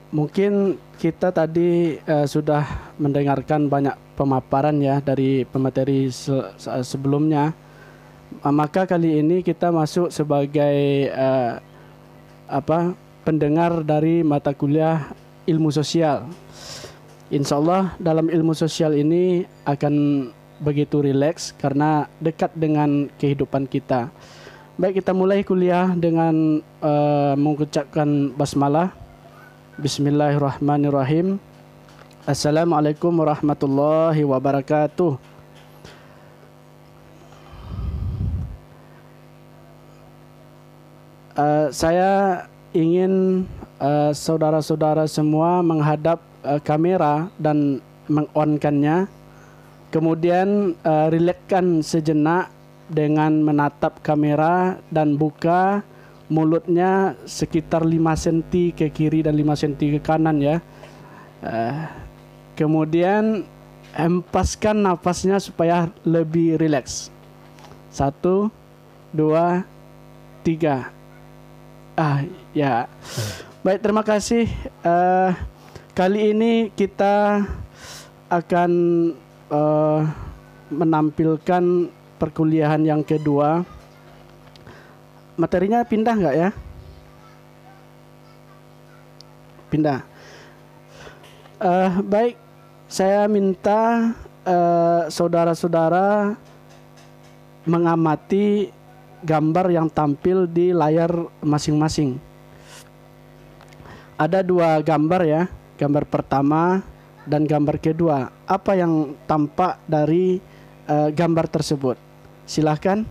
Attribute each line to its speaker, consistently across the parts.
Speaker 1: Mungkin kita tadi sudah mendengarkan banyak pemaparan ya dari pemateri sebelumnya. Maka kali ini kita masuk sebagai pendengar dari mata kuliah ilmu sosial. Insya Allah dalam ilmu sosial ini akan begitu rileks karena dekat dengan kehidupan kita. Baik, kita mulai kuliah dengan mengucapkan basmalah. Bismillahirrahmanirrahim. Assalamualaikum warahmatullahi wabarakatuh. Saya ingin saudara-saudara semua menghadap kamera dan meng-on-kannya. Kemudian rilekskan sejenak dengan menatap kamera dan buka mulutnya sekitar 5 cm ke kiri dan 5 cm ke kanan ya. Kemudian hempaskan nafasnya supaya lebih rileks. 1, 2, 3. Ya. Baik, terima kasih. Kali ini kita akan menampilkan perkuliahan yang kedua. Materinya pindah nggak ya? Pindah. Baik, saya minta saudara-saudara mengamati gambar yang tampil di layar masing-masing. Ada 2 gambar ya, gambar pertama dan gambar kedua. Apa yang tampak dari gambar tersebut? Silakan.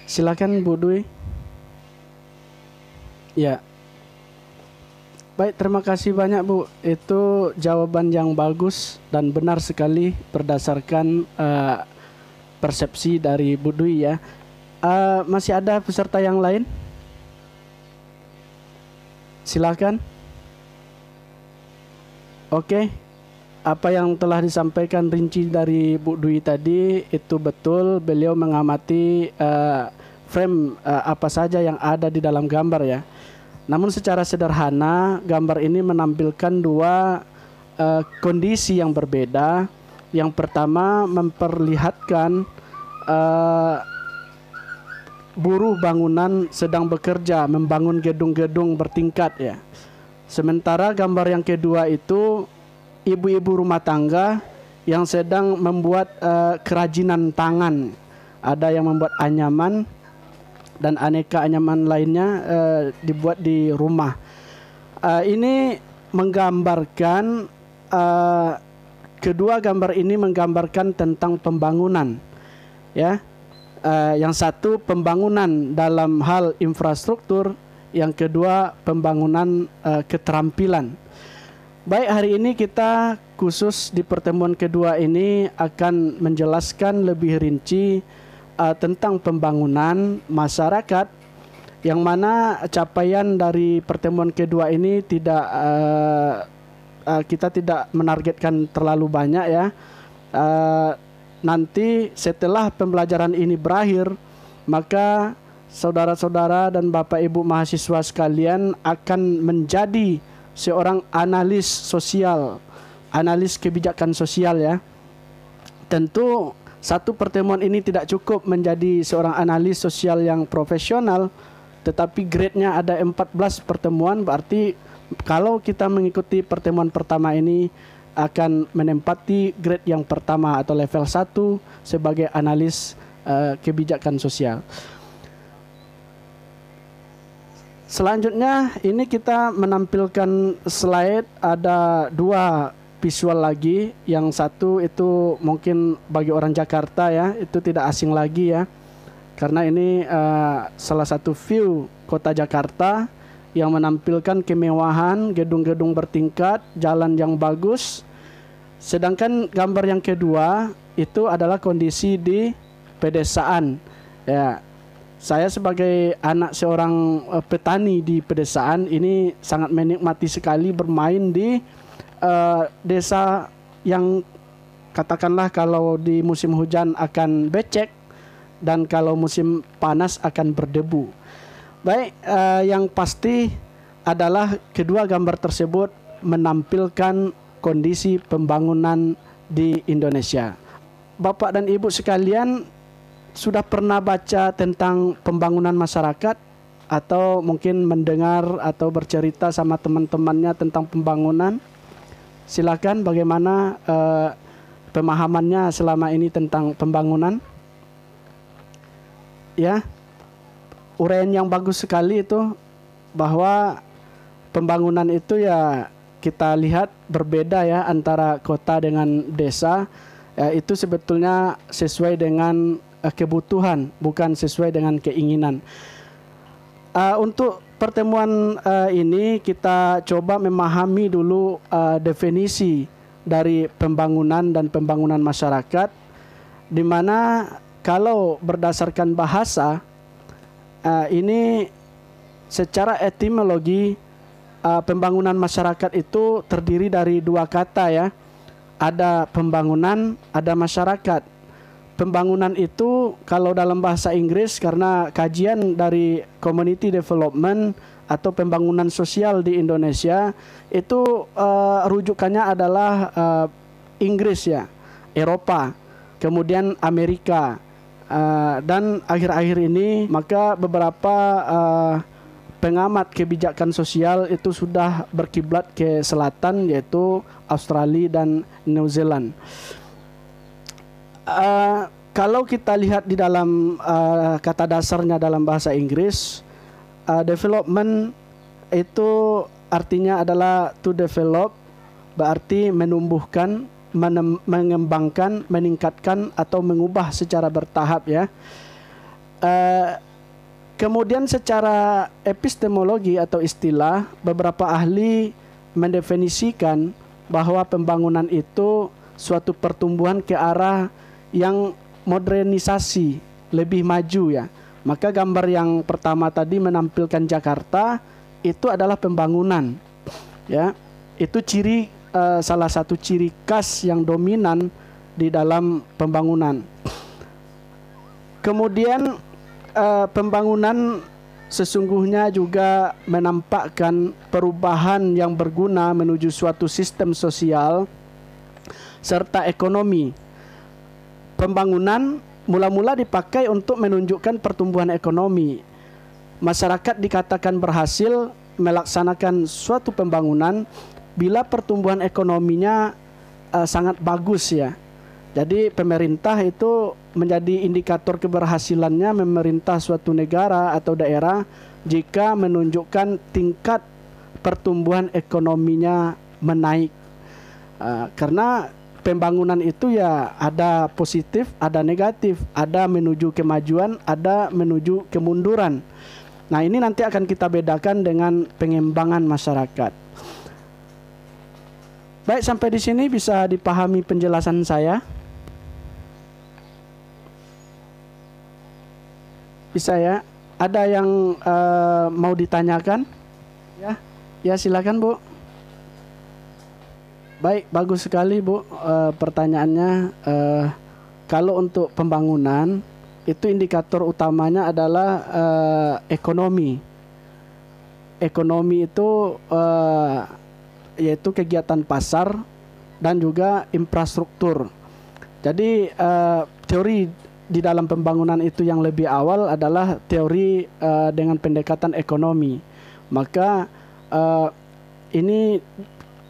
Speaker 1: Silakan Bu Dwi. Ya. Baik, terima kasih banyak Bu. Itu jawaban yang bagus dan benar sekali berdasarkan persepsi dari Bu Dwi ya. Masih ada peserta yang lain? Silakan. Oke. Apa yang telah disampaikan rinci dari Bu Dwi tadi itu betul. Beliau mengamati frame apa saja yang ada di dalam gambar ya. Namun secara sederhana gambar ini menampilkan 2 kondisi yang berbeda. Yang pertama memperlihatkan buruh bangunan sedang bekerja membangun gedung-gedung bertingkat ya. Sementara gambar yang kedua itu ibu-ibu rumah tangga yang sedang membuat kerajinan tangan. Ada yang membuat anyaman dan aneka anyaman lainnya dibuat di rumah. Ini menggambarkan kedua gambar ini menggambarkan tentang pembangunan ya. Yang satu pembangunan dalam hal infrastruktur, yang kedua pembangunan keterampilan. Baik, hari ini kita khusus di pertemuan kedua ini akan menjelaskan lebih rinci tentang pembangunan masyarakat, yang mana capaian dari pertemuan kedua ini kita tidak menargetkan terlalu banyak ya. Nanti setelah pembelajaran ini berakhir, maka saudara-saudara dan Bapak Ibu mahasiswa sekalian akan menjadi seorang analis sosial, analis kebijakan sosial ya. Tentu satu pertemuan ini tidak cukup menjadi seorang analis sosial yang profesional, tetapi grade-nya ada 14 pertemuan. Berarti kalau kita mengikuti pertemuan pertama ini akan menempati grade yang pertama atau level 1 sebagai analis kebijakan sosial. Selanjutnya ini kita menampilkan slide, ada 2 visual lagi. Yang satu itu mungkin bagi orang Jakarta ya, itu tidak asing lagi ya. Karena ini salah satu view kota Jakarta yang menampilkan kemewahan, gedung-gedung bertingkat, jalan yang bagus. Sedangkan gambar yang kedua itu adalah kondisi di pedesaan. Ya, saya sebagai anak seorang petani di pedesaan ini sangat menikmati sekali bermain di desa yang katakanlah kalau di musim hujan akan becek dan kalau musim panas akan berdebu. Baik, yang pasti adalah kedua gambar tersebut menampilkan kondisi pembangunan di Indonesia. Bapak dan Ibu sekalian, sudah pernah baca tentang pembangunan masyarakat atau mungkin mendengar atau bercerita sama teman-temannya tentang pembangunan? Silakan, bagaimana pemahamannya selama ini tentang pembangunan? Ya, uraian yang bagus sekali itu, bahwa pembangunan itu ya kita lihat berbeda ya antara kota dengan desa. Itu sebetulnya sesuai dengan kebutuhan, bukan sesuai dengan keinginan. Untuk pertemuan ini kita coba memahami dulu definisi dari pembangunan dan pembangunan masyarakat, di mana kalau berdasarkan bahasa ini secara etimologi pembangunan masyarakat itu terdiri dari dua kata ya. Ada pembangunan, ada masyarakat. Pembangunan itu kalau dalam bahasa Inggris, karena kajian dari community development atau pembangunan sosial di Indonesia itu rujukannya adalah Inggris ya, Eropa, kemudian Amerika, dan akhir-akhir ini maka beberapa pengamat kebijakan sosial itu sudah berkiblat ke selatan, yaitu Australia dan New Zealand. Kalau kita lihat di dalam kata dasarnya dalam bahasa Inggris, development itu artinya adalah to develop, berarti menumbuhkan, mengembangkan, meningkatkan atau mengubah secara bertahap ya. Kemudian secara epistemologi atau istilah, beberapa ahli mendefinisikan bahwa pembangunan itu suatu pertumbuhan ke arah yang modernisasi, lebih maju ya. Maka gambar yang pertama tadi menampilkan Jakarta, itu adalah pembangunan. Ya, itu salah satu ciri khas yang dominan di dalam pembangunan. Kemudian pembangunan sesungguhnya juga menampakkan perubahan yang berguna menuju suatu sistem sosial serta ekonomi. Pembangunan mula-mula dipakai untuk menunjukkan pertumbuhan ekonomi. Masyarakat dikatakan berhasil melaksanakan suatu pembangunan bila pertumbuhan ekonominya sangat bagus ya. Jadi pemerintah itu menjadi indikator keberhasilannya memerintah suatu negara atau daerah jika menunjukkan tingkat pertumbuhan ekonominya menaik. Karena pembangunan itu ya ada positif, ada negatif, ada menuju kemajuan, ada menuju kemunduran. Nah, ini nanti akan kita bedakan dengan pengembangan masyarakat. Baik, sampai di sini bisa dipahami penjelasan saya? Bisa ya? Ada yang mau ditanyakan? Ya, ya silakan Bu. Baik, bagus sekali Bu pertanyaannya. Kalau untuk pembangunan itu indikator utamanya adalah ekonomi. Ekonomi itu yaitu kegiatan pasar dan juga infrastruktur. Jadi teori di dalam pembangunan itu yang lebih awal adalah teori dengan pendekatan ekonomi. Maka ini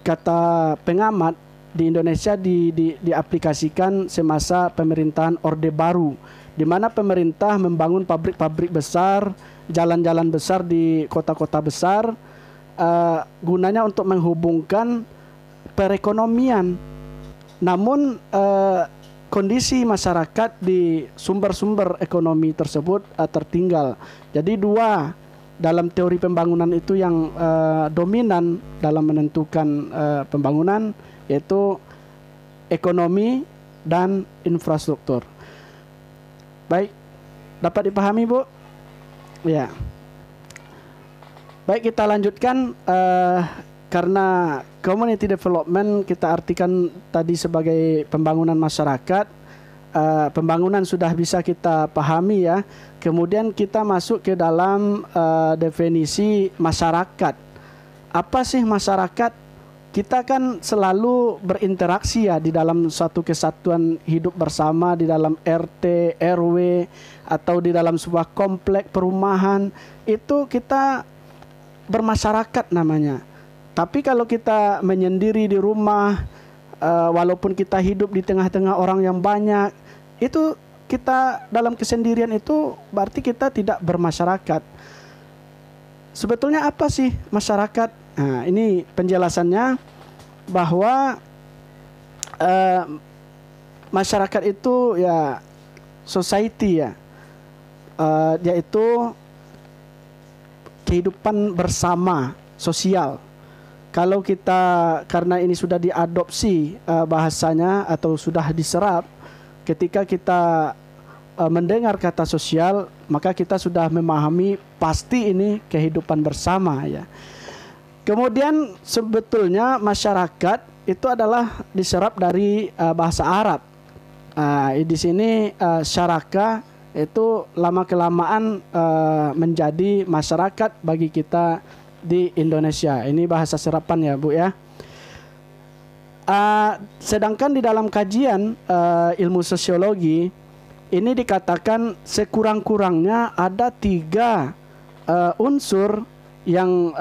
Speaker 1: kata pengamat di Indonesia diaplikasikan semasa pemerintahan Orde Baru, di mana pemerintah membangun pabrik-pabrik besar, jalan-jalan besar di kota-kota besar, gunanya untuk menghubungkan perekonomian. Namun kondisi masyarakat di sumber-sumber ekonomi tersebut tertinggal. Jadi dua dalam teori pembangunan itu yang dominan dalam menentukan pembangunan, yaitu ekonomi dan infrastruktur. Baik, dapat dipahami Bu? Ya. Baik, kita lanjutkan. Karena community development kita artikan tadi sebagai pembangunan masyarakat, pembangunan sudah bisa kita pahami ya. Kemudian kita masuk ke dalam definisi masyarakat. apa sih masyarakat? Kita kan selalu berinteraksi ya di dalam suatu kesatuan hidup bersama, di dalam RT, RW, atau di dalam sebuah komplek perumahan. Itu kita bermasyarakat namanya. Tapi kalau kita menyendiri di rumah, walaupun kita hidup di tengah-tengah orang yang banyak, itu kita dalam kesendirian itu berarti kita tidak bermasyarakat. Sebetulnya apa sih masyarakat? Nah, ini penjelasannya bahwa masyarakat itu ya society ya, yaitu kehidupan bersama sosial. Kalau kita karena ini sudah diadopsi bahasanya atau sudah diserap, ketika kita mendengar kata sosial, maka kita sudah memahami pasti ini kehidupan bersama ya. Kemudian sebetulnya masyarakat itu adalah diserap dari bahasa Arab. Di sini syaraka itu lama kelamaan menjadi masyarakat bagi kita di Indonesia. Ini bahasa serapan ya Bu ya. Sedangkan di dalam kajian ilmu sosiologi ini dikatakan sekurang-kurangnya ada 3 unsur yang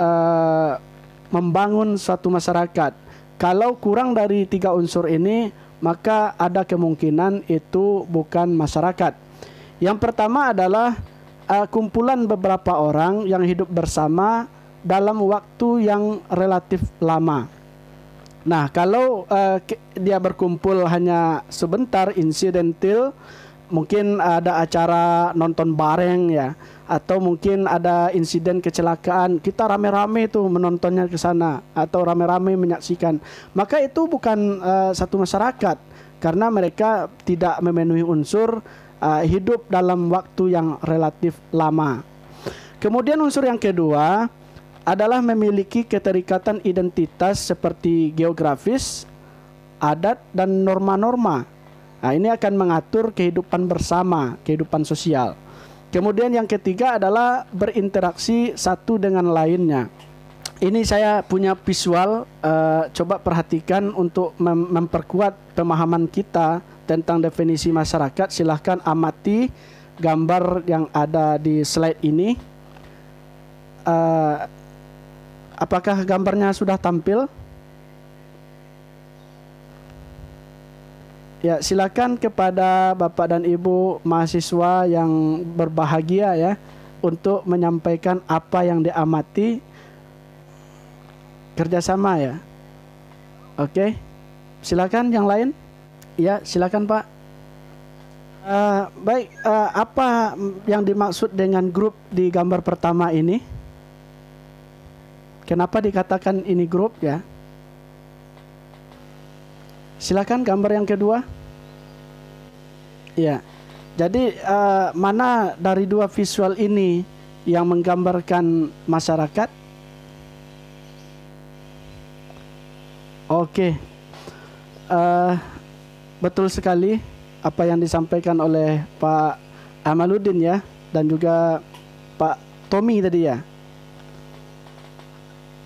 Speaker 1: membangun suatu masyarakat. Kalau kurang dari 3 unsur ini, maka ada kemungkinan itu bukan masyarakat. Yang pertama adalah kumpulan beberapa orang yang hidup bersama dalam waktu yang relatif lama. Nah, kalau dia berkumpul hanya sebentar, insidental, mungkin ada acara nonton bareng ya, atau mungkin ada insiden kecelakaan, kita rame-rame tuh menontonnya ke sana atau rame-rame menyaksikan. Maka itu bukan satu masyarakat karena mereka tidak memenuhi unsur hidup dalam waktu yang relatif lama. Kemudian unsur yang kedua adalah memiliki keterikatan identitas seperti geografis, adat, dan norma-norma. Nah, ini akan mengatur kehidupan bersama, kehidupan sosial. Kemudian yang ketiga adalah berinteraksi satu dengan lainnya. Ini saya punya visual, coba perhatikan untuk memperkuat pemahaman kita tentang definisi masyarakat. Silahkan amati gambar yang ada di slide ini. Apakah gambarnya sudah tampil? Ya, silakan kepada Bapak dan Ibu mahasiswa yang berbahagia ya untuk menyampaikan apa yang diamati. Kerjasama ya. Oke. Silakan yang lain. Ya, silakan Pak. Baik, apa yang dimaksud dengan grup di gambar pertama ini? Kenapa dikatakan ini grup ya? Silakan gambar yang kedua. Ya, jadi mana dari 2 visual ini yang menggambarkan masyarakat? Oke, betul sekali apa yang disampaikan oleh Pak Amaluddin ya, dan juga Pak Tommy tadi ya.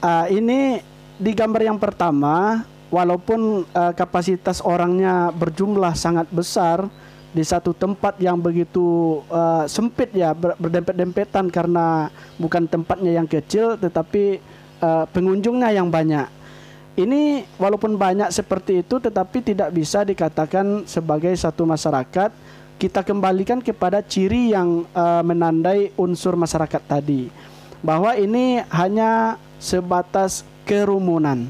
Speaker 1: Ini di gambar yang pertama, walaupun kapasitas orangnya berjumlah sangat besar di satu tempat yang begitu sempit ya, berdempet-dempetan karena bukan tempatnya yang kecil tetapi pengunjungnya yang banyak. Ini walaupun banyak seperti itu tetapi tidak bisa dikatakan sebagai satu masyarakat. Kita kembalikan kepada ciri yang menandai unsur masyarakat tadi, bahwa ini hanya sebatas kerumunan.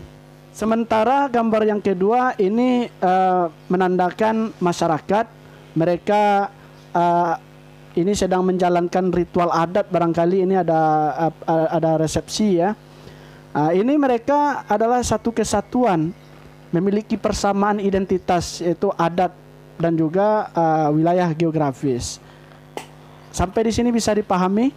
Speaker 1: Sementara gambar yang kedua ini menandakan masyarakat, mereka ini sedang menjalankan ritual adat, barangkali ini ada resepsi ya. Ini mereka adalah satu kesatuan, memiliki persamaan identitas yaitu adat dan juga wilayah geografis. Sampai di sini bisa dipahami?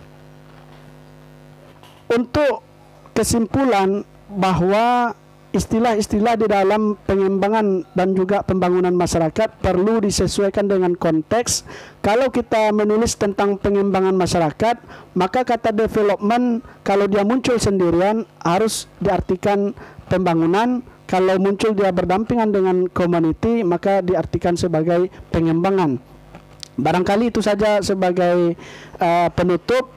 Speaker 1: Untuk kesimpulan bahwa istilah-istilah di dalam pengembangan dan juga pembangunan masyarakat perlu disesuaikan dengan konteks. Kalau kita menulis tentang pengembangan masyarakat, maka kata development kalau dia muncul sendirian harus diartikan pembangunan. Kalau muncul dia berdampingan dengan community, maka diartikan sebagai pengembangan. Barangkali itu saja sebagai penutup.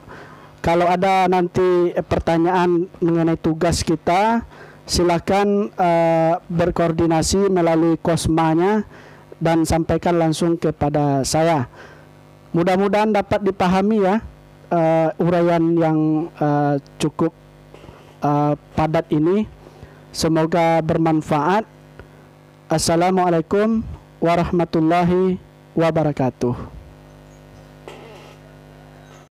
Speaker 1: Kalau ada nanti pertanyaan mengenai tugas kita, silakan berkoordinasi melalui Kosmanya dan sampaikan langsung kepada saya. Mudah-mudahan dapat dipahami ya uraian yang cukup padat ini. Semoga bermanfaat. Assalamualaikum warahmatullahi wabarakatuh.